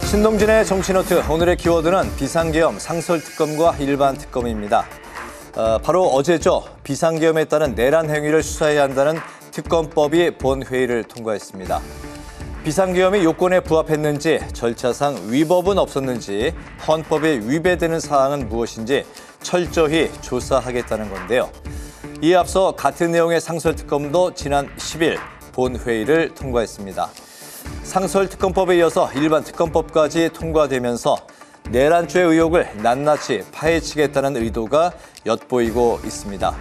신동진의 정치노트, 오늘의 키워드는 비상계엄, 상설특검과 일반특검입니다. 바로 어제죠. 비상계엄에 따른 내란 행위를 수사해야 한다는 특검법이 본회의를 통과했습니다. 비상계엄이 요건에 부합했는지, 절차상 위법은 없었는지, 헌법에 위배되는 사항은 무엇인지 철저히 조사하겠다는 건데요. 이에 앞서 같은 내용의 상설특검도 지난 10일 본회의를 통과했습니다. 상설특검법에 이어서 일반특검법까지 통과되면서 내란죄 의혹을 낱낱이 파헤치겠다는 의도가 엿보이고 있습니다.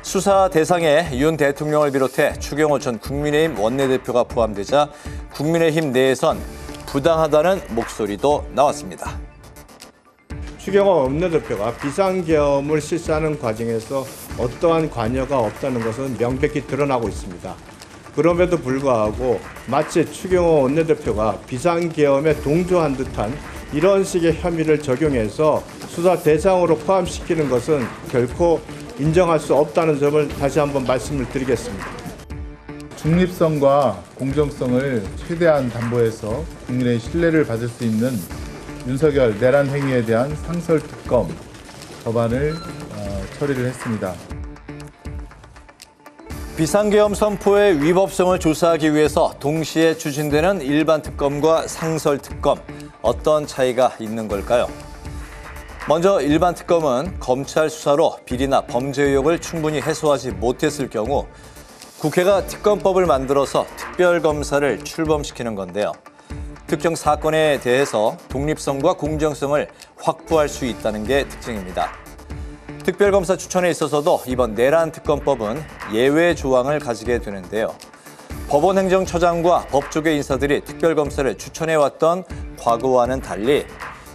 수사 대상에 윤 대통령을 비롯해 추경호 전 국민의힘 원내대표가 포함되자 국민의힘 내에선 부당하다는 목소리도 나왔습니다. 추경호 원내대표가 비상계엄을 실시하는 과정에서 어떠한 관여가 없다는 것은 명백히 드러나고 있습니다. 그럼에도 불구하고 마치 추경호 원내대표가 비상계엄에 동조한 듯한 이런 식의 혐의를 적용해서 수사 대상으로 포함시키는 것은 결코 인정할 수 없다는 점을 다시 한번 말씀을 드리겠습니다. 중립성과 공정성을 최대한 담보해서 국민의 신뢰를 받을 수 있는 윤석열 내란 행위에 대한 상설특검 법안을 처리를 했습니다. 비상계엄 선포의 위법성을 조사하기 위해서 동시에 추진되는 일반특검과 상설특검, 어떤 차이가 있는 걸까요? 먼저 일반특검은 검찰 수사로 비리나 범죄 의혹을 충분히 해소하지 못했을 경우 국회가 특검법을 만들어서 특별검사를 출범시키는 건데요. 특정 사건에 대해서 독립성과 공정성을 확보할 수 있다는 게 특징입니다. 특별검사 추천에 있어서도 이번 내란특검법은 예외 조항을 가지게 되는데요. 법원행정처장과 법조계 인사들이 특별검사를 추천해왔던 과거와는 달리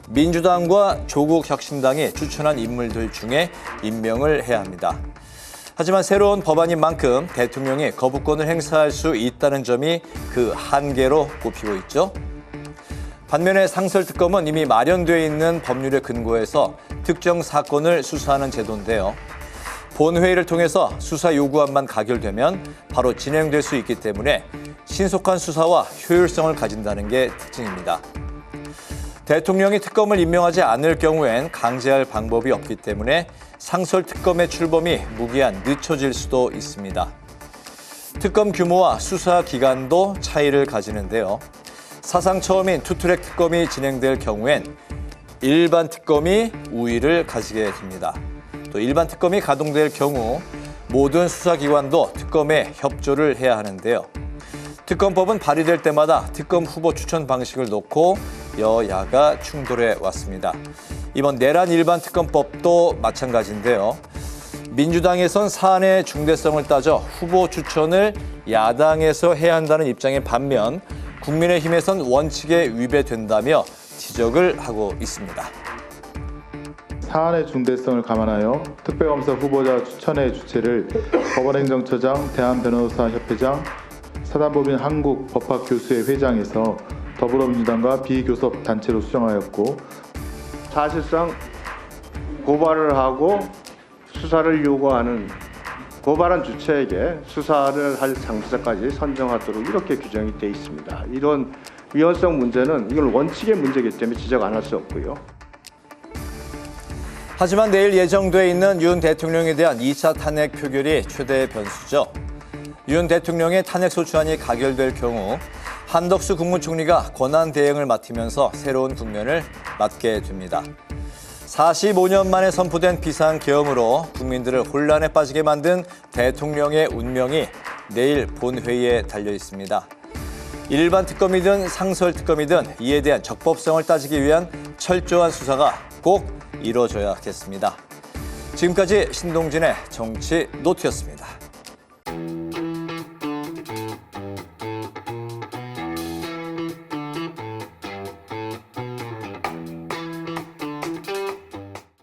민주당과 조국혁신당이 추천한 인물들 중에 임명을 해야 합니다. 하지만 새로운 법안인 만큼 대통령이 거부권을 행사할 수 있다는 점이 그 한계로 꼽히고 있죠. 반면에 상설특검은 이미 마련되어 있는 법률에 근거해서 특정 사건을 수사하는 제도인데요. 본회의를 통해서 수사 요구안만 가결되면 바로 진행될 수 있기 때문에 신속한 수사와 효율성을 가진다는 게 특징입니다. 대통령이 특검을 임명하지 않을 경우엔 강제할 방법이 없기 때문에 상설특검의 출범이 무기한 늦춰질 수도 있습니다. 특검 규모와 수사 기간도 차이를 가지는데요. 사상 처음인 투트랙 특검이 진행될 경우엔 일반 특검이 우위를 가지게 됩니다. 또 일반 특검이 가동될 경우 모든 수사기관도 특검에 협조를 해야 하는데요. 특검법은 발의될 때마다 특검 후보 추천 방식을 놓고 여야가 충돌해 왔습니다. 이번 내란 일반 특검법도 마찬가지인데요. 민주당에선 사안의 중대성을 따져 후보 추천을 야당에서 해야 한다는 입장인 반면 국민의힘에선 원칙에 위배된다며 지적을 하고 있습니다. 사안의 중대성을 감안하여 특별검사 후보자 추천의 주체를 법원행정처장, 대한변호사협회장, 사단법인 한국법학교수회 회장에서 더불어민주당과 비교섭 단체로 수정하였고, 사실상 고발을 하고 수사를 요구하는 고발한 주체에게 수사를 할 당사자까지 선정하도록 이렇게 규정이 돼 있습니다. 이런 위헌성 문제는 이건 원칙의 문제이기 때문에 지적 안 할 수 없고요. 하지만 내일 예정돼 있는 윤 대통령에 대한 2차 탄핵 표결이 최대의 변수죠. 윤 대통령의 탄핵소추안이 가결될 경우 한덕수 국무총리가 권한 대행을 맡으면서 새로운 국면을 맞게 됩니다. 45년 만에 선포된 비상계엄으로 국민들을 혼란에 빠지게 만든 대통령의 운명이 내일 본회의에 달려 있습니다. 일반 특검이든 상설 특검이든 이에 대한 적법성을 따지기 위한 철저한 수사가 꼭 이루어져야겠습니다. 지금까지 신동진의 정치 노트였습니다.